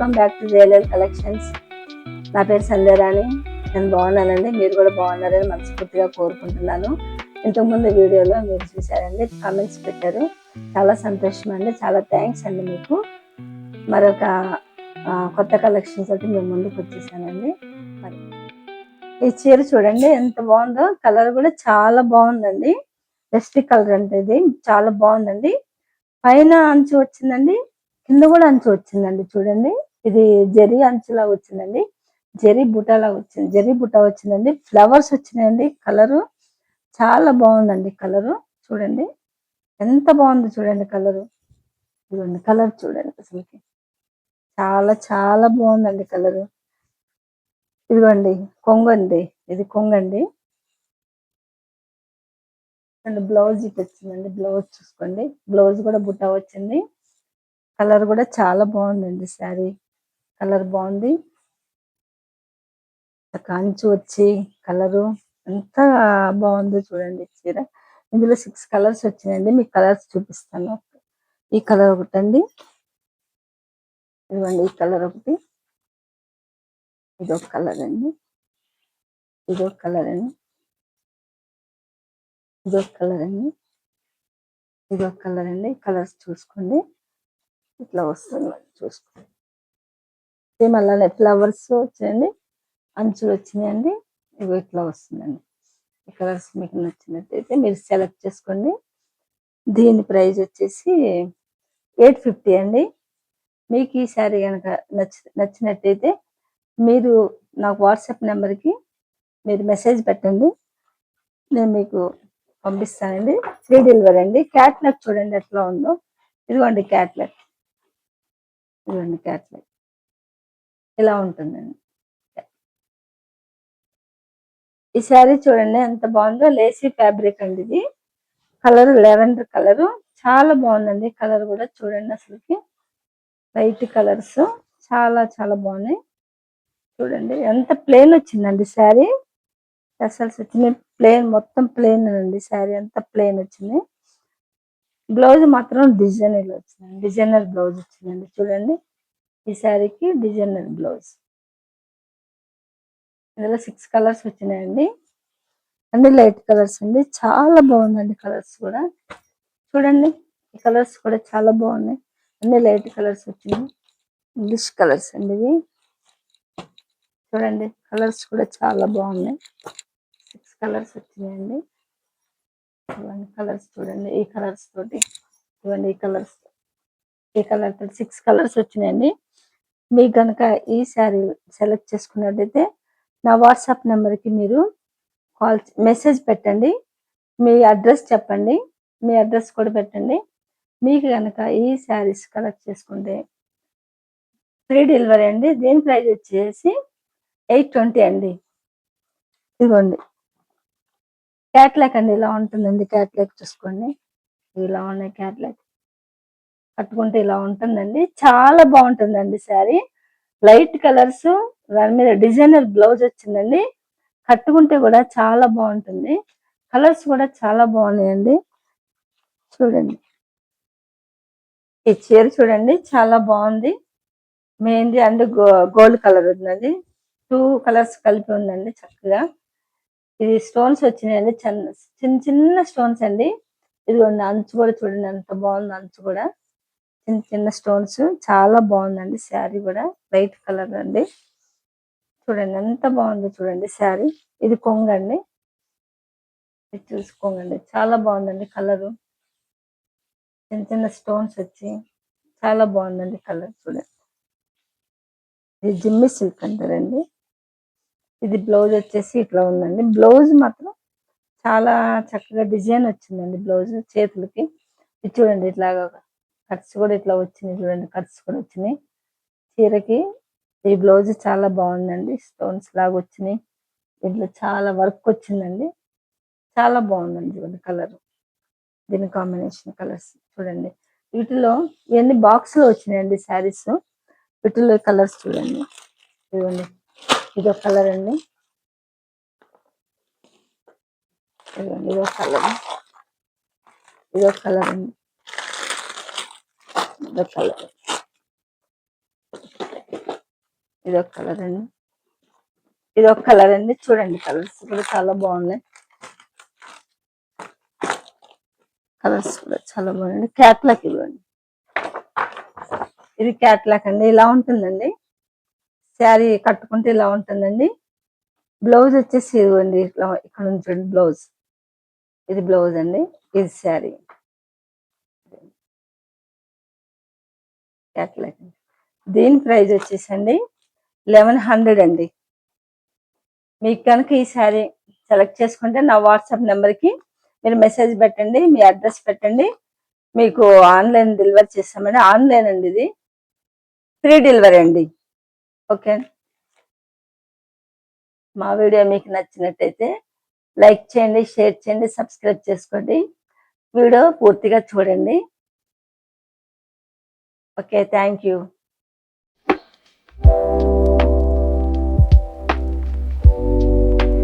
Welcome back to JLL collections. నా పేరు సంధ్యారాణి. నేను బాగున్నానండి, మీరు కూడా బాగున్నారని మనస్ఫూర్తిగా కోరుకుంటున్నాను. ఇంతకుముందు వీడియోలో మీరు చూసారండి, కామెంట్స్ పెట్టారు, చాలా సంతోషం అండి, చాలా థ్యాంక్స్ అండి. మీకు మరొక కొత్త కలెక్షన్స్ తోటి మేము ముందుకు వచ్చేసానండి. మరి ఈ చీర చూడండి ఎంత బాగుందో, కలర్ కూడా చాలా బాగుందండి. డస్టీ కలర్ అంటే ఇది చాలా బాగుందండి. పైన అంచు వచ్చిందండి, కింద కూడా అంచు వచ్చిందండి. చూడండి, ఇది జరీ అంచులా వచ్చిందండి, జరీ బుటాలా వచ్చింది, జరీ బుటా వచ్చిందండి. ఫ్లవర్స్ వచ్చినాయండి. కలరు చాలా బాగుందండి. కలరు చూడండి ఎంత బాగుంది, చూడండి కలరు. చూడండి కలర్ చూడండి, అసలుకి చాలా చాలా బాగుందండి కలరు. ఇదిగోండి కొంగు అండి, ఇది కొంగండి. అండ్ బ్లౌజ్ ఇటు వచ్చిందండి, బ్లౌజ్ చూసుకోండి, బ్లౌజ్ కూడా బుట్ట వచ్చింది. కలర్ కూడా చాలా బాగుందండి. శారీ కలర్ బాగుంది, కంచు వచ్చి కలరు ఎంత బాగుందో చూడండి చీర. ఇందులో 6 కలర్స్ వచ్చినాయండి, మీకు కలర్స్ చూపిస్తాను. ఈ కలర్ ఒకటండి, ఇదిగోండి ఈ కలర్ ఒకటి, ఇదొక కలర్ అండి, ఇదొక కలర్ అండి, ఇదొక కలర్ అండి, ఇదొక కలర్ అండి. కలర్స్ చూసుకోండి, ఇట్లా వస్తుంది చూసుకోండి. సేమ్ అలానే ఫ్లవర్స్ వచ్చాయండి, అంచులు వచ్చినాయండి. ఇవి ఇట్లా వస్తుందండి. ఈ కలర్స్ మీకు నచ్చినట్టయితే మీరు సెలెక్ట్ చేసుకోండి. దీని ప్రైస్ వచ్చేసి 850 అండి. మీకు ఈ శారీ కనుక నచ్చినట్టయితే మీరు నాకు వాట్సాప్ నెంబర్కి మీరు మెసేజ్ పెట్టండి, నేను మీకు పంపిస్తానండి. ఫ్రీ డెలివరీ అండి. క్యాట్లాగ్ చూడండి ఎట్లా ఉందో. ఇదిగోండి క్యాట్లాగ్, ఇదిగోండి క్యాట్లాగ్ ఇలా ఉంటుందండి. ఈ శారీ చూడండి ఎంత బాగుందో, లేసీ ఫ్యాబ్రిక్ అండి. ఇది కలర్ లెవెండర్ కలరు, చాలా బాగుందండి. కలర్ కూడా చూడండి, అసలుకి లైట్ కలర్స్ చాలా చాలా బాగున్నాయి. చూడండి ఎంత ప్లెయిన్ వచ్చిందండి శారీ. టసల్స్ వచ్చినాయి, ప్లెయిన్ మొత్తం ప్లెయిన్ అండి. శారీ అంతా ప్లెయిన్ వచ్చింది. బ్లౌజ్ మాత్రం డిజైనర్ వచ్చిందండి, డిజైనర్ బ్లౌజ్ వచ్చిందండి. చూడండి ఈ శారీకి డిజైనర్ బ్లౌజ్. ఇందులో 6 కలర్స్ వచ్చినాయండి, అన్ని లైట్ కలర్స్ అండి. చాలా బాగుందండి కలర్స్ కూడా. చూడండి ఈ కలర్స్ కూడా చాలా బాగున్నాయి, అన్ని లైట్ కలర్స్ వచ్చినాయి. ఇంగ్లీష్ కలర్స్ అండి ఇవి. చూడండి కలర్స్ కూడా చాలా బాగున్నాయి. 6 కలర్స్ వచ్చినాయండి. ఇవన్నీ కలర్స్ చూడండి, ఈ కలర్స్ తోటి, ఇవన్నీ ఈ కలర్స్, ఈ కలర్ తోటి 6 కలర్స్ వచ్చినాయండి. మీకు కనుక ఈ శారీ సెలెక్ట్ చేసుకున్నట్టయితే నా వాట్సాప్ నెంబర్కి మీరు మెసేజ్ పెట్టండి, మీ అడ్రస్ చెప్పండి, మీ అడ్రస్ కూడా పెట్టండి. మీకు కనుక ఈ శారీస్ కలెక్ట్ చేసుకుంటే ఫ్రీ డెలివరీ అండి. దీని ప్రైస్ వచ్చేసి 820 అండి. ఇదిగోండి క్యాట్లాగ్ అండి, ఇలా ఉంటుందండి. క్యాట్లాగ్ చూసుకోండి, ఇలా ఉన్నాయి. క్యాట్లాగ్ కట్టుకుంటే ఇలా ఉంటుందండి, చాలా బాగుంటుందండి శారీ. లైట్ కలర్స్, దాని మీద డిజైనర్ బ్లౌజ్ వచ్చిందండి. కట్టుకుంటే కూడా చాలా బాగుంటుంది. కలర్స్ కూడా చాలా బాగున్నాయండి. చూడండి ఈ చీర చూడండి చాలా బాగుంది. మెహందీ అండ్ గోల్డ్ కలర్ ఉందండి, 2 కలర్స్ కలిపి ఉందండి చక్కగా. ఇది స్టోన్స్ వచ్చినాయండి, చిన్న చిన్న స్టోన్స్ అండి. ఇదిగోండి అంచు కూడా చూడండి ఎంత బాగుంది, అంచు కూడా చిన్న చిన్న స్టోన్స్, చాలా బాగుందండి. శారీ కూడా లైట్ కలర్ అండి. చూడండి ఎంత బాగుందో చూడండి శారీ. ఇది కొంగండి, ఇది చూసుకోండి, చాలా బాగుందండి కలరు. చిన్న చిన్న స్టోన్స్ వచ్చి చాలా బాగుందండి కలర్. చూడండి ఇది జిమ్మి సిల్క్ అంటారండి. ఇది బ్లౌజ్ వచ్చేసి ఇట్లా ఉందండి. బ్లౌజ్ మాత్రం చాలా చక్కగా డిజైన్ వచ్చిందండి. బ్లౌజ్ చేతులకి ఇది చూడండి, ఇట్లాగా కట్స్ కూడా ఇట్లా వచ్చినాయి. చూడండి కట్స్ కూడా వచ్చినాయి చీరకి. ఈ బ్లౌజ్ చాలా బాగుందండి, స్టోన్స్ లాగా వచ్చినాయి. దీంట్లో చాలా వర్క్ వచ్చిందండి, చాలా బాగుందండి. చూడండి కలర్, దీని కాంబినేషన్ కలర్స్ చూడండి. వీటిలో ఇవన్నీ బాక్స్ లో వచ్చినాయండి శారీస్. వీటిలో కలర్స్ చూడండి, ఇదిగోండి ఇదొక కలర్ అండి, ఇదిగోండి ఇదొక కలర్, ఇదొక కలర్ అండి, ఇదొక కలర్, ఇది ఒక కలర్ అండి, ఇది ఒక కలర్ అండి. చూడండి కలర్స్ కూడా చాలా బాగున్నాయి. కలర్స్ కూడా చాలా బాగుంది. క్యాట్లాక్ ఇవ్వండి, ఇది క్యాట్లాక్ అండి. ఇలా ఉంటుందండి శారీ కట్టుకుంటే, ఇలా ఉంటుందండి. బ్లౌజ్ వచ్చేసి ఇవ్వండి, ఇట్లా ఇక్కడ ఉంచండి బ్లౌజ్. ఇది బ్లౌజ్ అండి, ఇది శారీ క్యాట్లాక్. దీని ప్రైస్ వచ్చేసండి 1100 అండి. మీకు కనుక ఈ శారీ సెలెక్ట్ చేసుకుంటే నా వాట్సాప్ నెంబర్కి మీరు మెసేజ్ పెట్టండి, మీ అడ్రస్ పెట్టండి, మీకు ఆన్లైన్ డెలివరీ చేస్తామండి. ఆన్లైన్ అండి, ఇది ఫ్రీ డెలివరీ అండి. ఓకే, మా వీడియో మీకు నచ్చినట్టయితే లైక్ చేయండి, షేర్ చేయండి, సబ్స్క్రైబ్ చేసుకోండి. వీడియో పూర్తిగా చూడండి. Okay, thank you.